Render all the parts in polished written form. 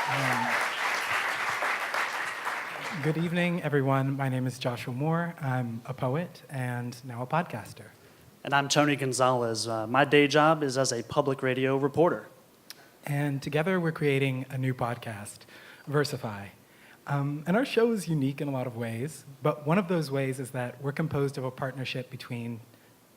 Um, Good evening, everyone. My name is Joshua Moore. I'm a poet and now a podcaster. And I'm Tony Gonzalez. My day job is as a public radio reporter. And together we're creating a new podcast, Versify. And our show is unique in a lot of ways, but one of those ways is that we're composed of a partnership between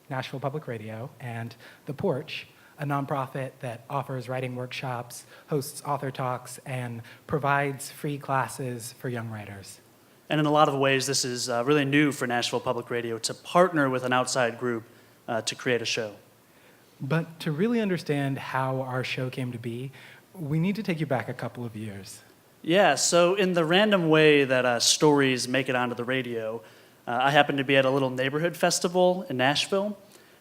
Nashville Public Radio and The Porch, a nonprofit that offers writing workshops, hosts author talks, and provides free classes for young writers. And in a lot of ways, this is really new for Nashville Public Radio to partner with an outside group to create a show. But to really understand how our show came to be, we need to take you back a couple of years. Yeah, so in the random way that stories make it onto the radio, I happened to be at a little neighborhood festival in Nashville,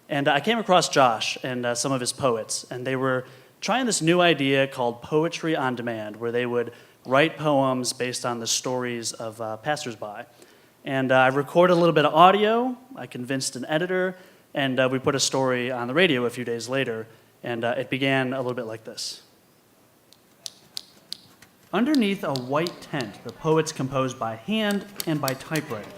and I came across Josh and some of his poets, and they were trying this new idea called Poetry on Demand, where they would write poems based on the stories of passersby. And I recorded a little bit of audio, I convinced an editor, and we put a story on the radio a few days later, and it began a little bit like this. Underneath a white tent, the poets composed by hand and by typewriter.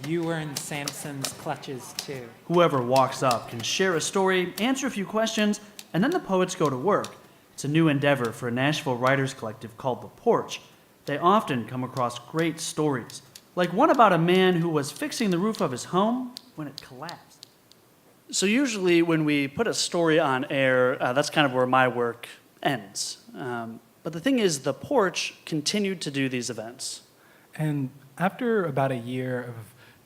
You were in Samson's clutches, too. Whoever walks up can share a story, answer a few questions, and then the poets go to work. It's a new endeavor for a Nashville writers collective called The Porch. They often come across great stories, like one about a man who was fixing the roof of his home when it collapsed. So usually when we put a story on air, that's kind of where my work ends. But the thing is, The Porch continued to do these events. And after about a year of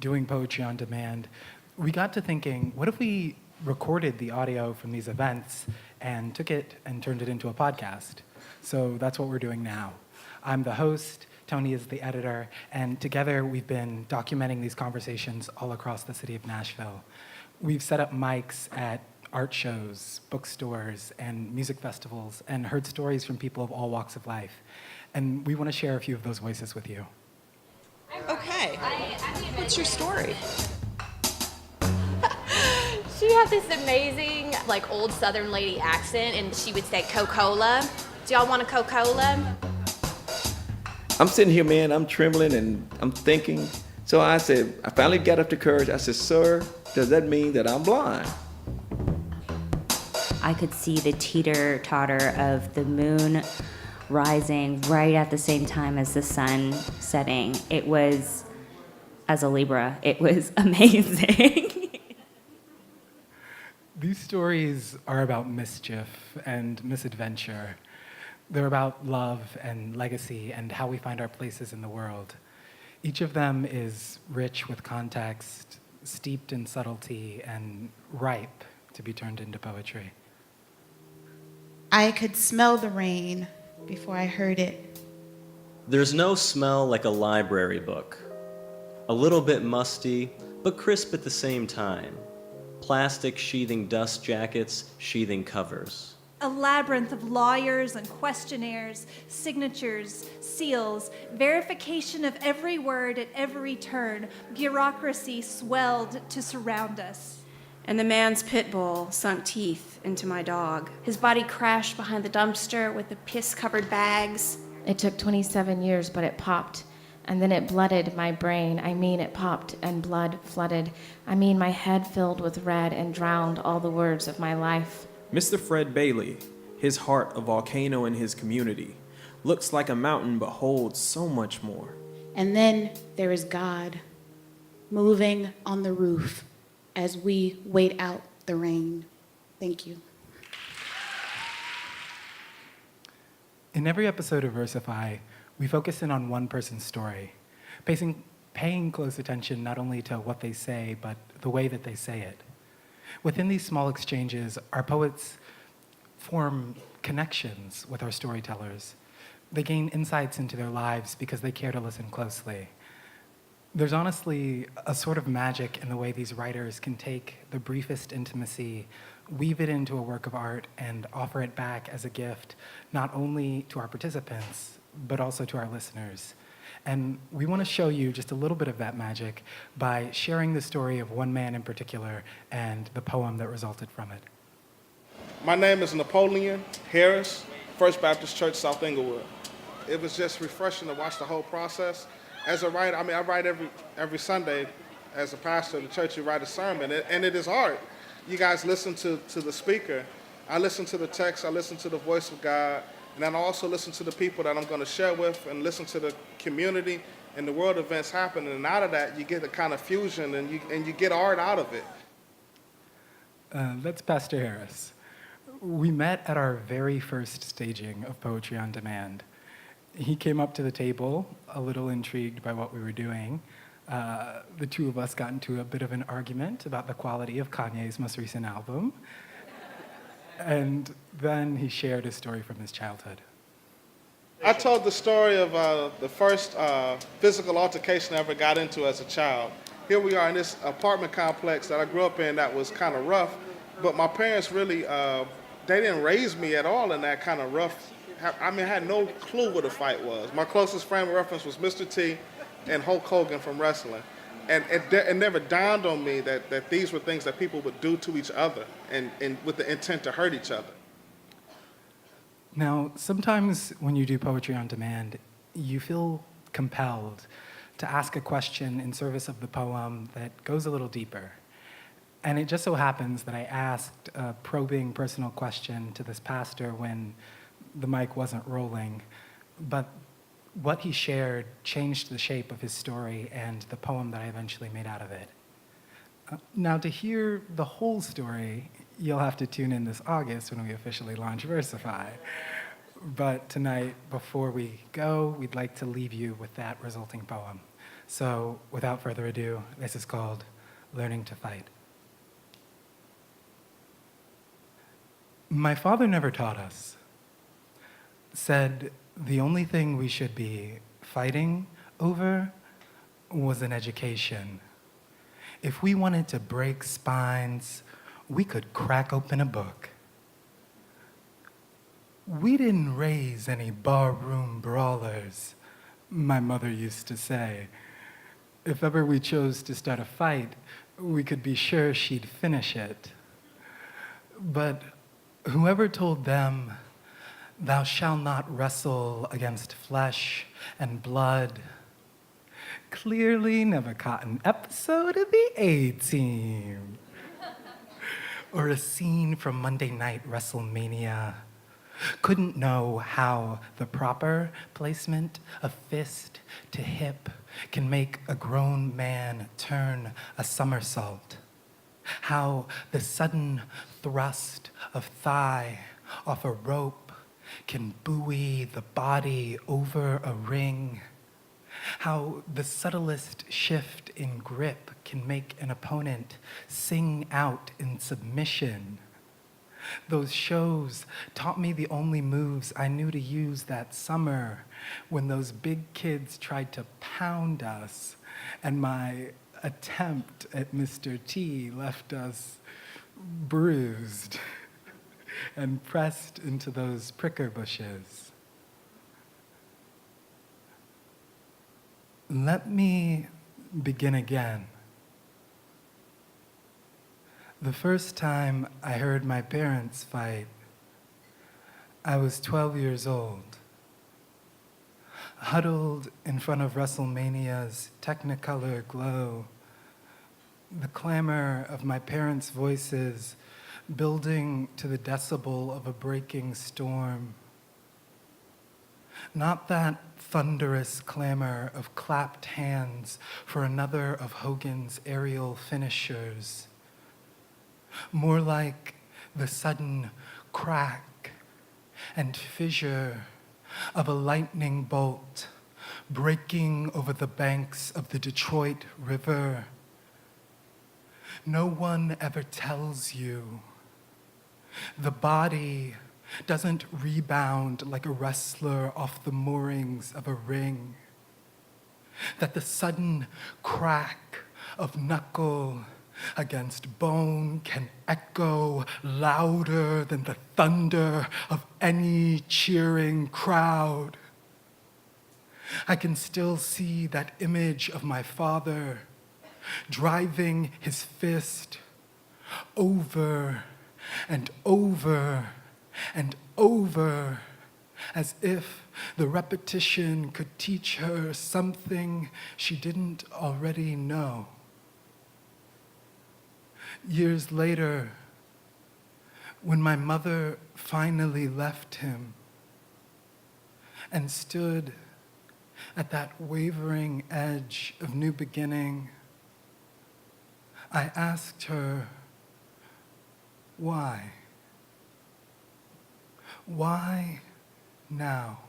doing poetry on demand, we got to thinking, what if we recorded the audio from these events and took it and turned it into a podcast? So that's what we're doing now. I'm the host, Tony is the editor, and together we've been documenting these conversations all across the city of Nashville. We've set up mics at art shows, bookstores, and music festivals, and heard stories from people of all walks of life. And we want to share a few of those voices with you. Okay. What's your story? She had this amazing, like, old Southern lady accent, and she would say Coca-Cola. Do y'all want a Coca-Cola? I'm sitting here, man, I'm trembling and I'm thinking. So I said, I finally got up the courage. I said, sir, does that mean that I'm blind? I could see the teeter-totter of the moon rising right at the same time as the sun setting. It was, as a Libra, it was amazing. These stories are about mischief and misadventure. They're about love and legacy and how we find our places in the world. Each of them is rich with context, steeped in subtlety, and ripe to be turned into poetry. I could smell the rain before I heard it. There's no smell like a library book. A little bit musty, but crisp at the same time. Plastic sheathing dust jackets, sheathing covers. A labyrinth of lawyers and questionnaires, signatures, seals, verification of every word at every turn. Bureaucracy swelled to surround us. And the man's pit bull sunk teeth into my dog. His body crashed behind the dumpster with the piss-covered bags. It took 27 years, but it popped. And then it blooded my brain. I mean, it popped and blood flooded. I mean, my head filled with red and drowned all the words of my life. Mr. Fred Bailey, his heart a volcano in his community, looks like a mountain but holds so much more. And then there is God, moving on the roof as we wait out the rain. Thank you. In every episode of Versify, we focus in on one person's story, paying close attention not only to what they say, but the way that they say it. Within these small exchanges, our poets form connections with our storytellers. They gain insights into their lives because they care to listen closely. There's honestly a sort of magic in the way these writers can take the briefest intimacy, weave it into a work of art, and offer it back as a gift, not only to our participants, but also to our listeners. And we want to show you just a little bit of that magic by sharing the story of one man in particular and the poem that resulted from it. My name is Napoleon Harris, First Baptist Church, South Englewood. it was just refreshing to watch the whole process. As a writer, I write every Sunday. As a pastor of the church, you write a sermon, and it is hard. You guys listen to the speaker. I listen to the text, I listen to the voice of God, and then I also listen to the people that I'm going to share with and listen to the community and the world events happening. And out of that, you get a kind of fusion, and you get art out of it. That's Pastor Harris. We met at our very first staging of Poetry on Demand. He came up to the table, a little intrigued by what we were doing. The two of us got into a bit of an argument about the quality of Kanye's most recent album. And then he shared a story from his childhood. I told the story of the first physical altercation I ever got into as a child. Here we are in this apartment complex that I grew up in that was kind of rough, but my parents really, they didn't raise me at all in that kind of rough. I had no clue what a fight was. My closest frame of reference was Mr. T and Hulk Hogan from wrestling. And it never dawned on me that these were things that people would do to each other and with the intent to hurt each other. Now, sometimes when you do Poetry on Demand, you feel compelled to ask a question in service of the poem that goes a little deeper. And it just so happens that I asked a probing personal question to this pastor when the mic wasn't rolling, but what he shared changed the shape of his story and the poem that I eventually made out of it. Now, to hear the whole story, you'll have to tune in this August when we officially launch Versify. But tonight, before we go, we'd like to leave you with that resulting poem. So, without further ado, this is called Learning to Fight. My father never taught us. Said the only thing we should be fighting over was an education. If we wanted to break spines, we could crack open a book. We didn't raise any barroom brawlers, my mother used to say. If ever we chose to start a fight, we could be sure she'd finish it. But whoever told them, "Thou shalt not wrestle against flesh and blood," clearly never caught an episode of the A-Team. Or a scene from Monday Night WrestleMania. Couldn't know how the proper placement of fist to hip can make a grown man turn a somersault. How the sudden thrust of thigh off a rope can buoy the body over a ring. How the subtlest shift in grip can make an opponent sing out in submission. Those shows taught me the only moves I knew to use that summer when those big kids tried to pound us and my attempt at Mr. T left us bruised and pressed into those pricker bushes. Let me begin again. The first time I heard my parents fight, I was 12 years old. Huddled in front of WrestleMania's Technicolor glow, the clamor of my parents' voices building to the decibel of a breaking storm. Not that thunderous clamor of clapped hands for another of Hogan's aerial finishers. More like the sudden crack and fissure of a lightning bolt breaking over the banks of the Detroit River. No one ever tells you the body doesn't rebound like a wrestler off the moorings of a ring. That the sudden crack of knuckle against bone can echo louder than the thunder of any cheering crowd. I can still see that image of my father driving his fist over and over and over as if the repetition could teach her something she didn't already know. Years later, when my mother finally left him and stood at that wavering edge of new beginning, I asked her, why? Why now?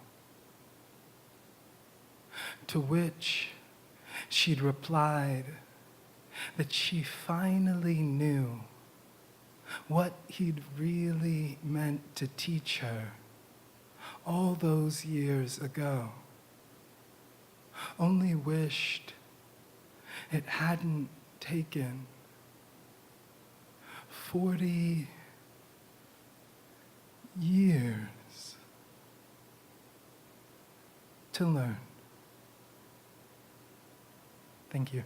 To which she'd replied that she finally knew what he'd really meant to teach her all those years ago. Only wished it hadn't taken 40 years to learn. Thank you.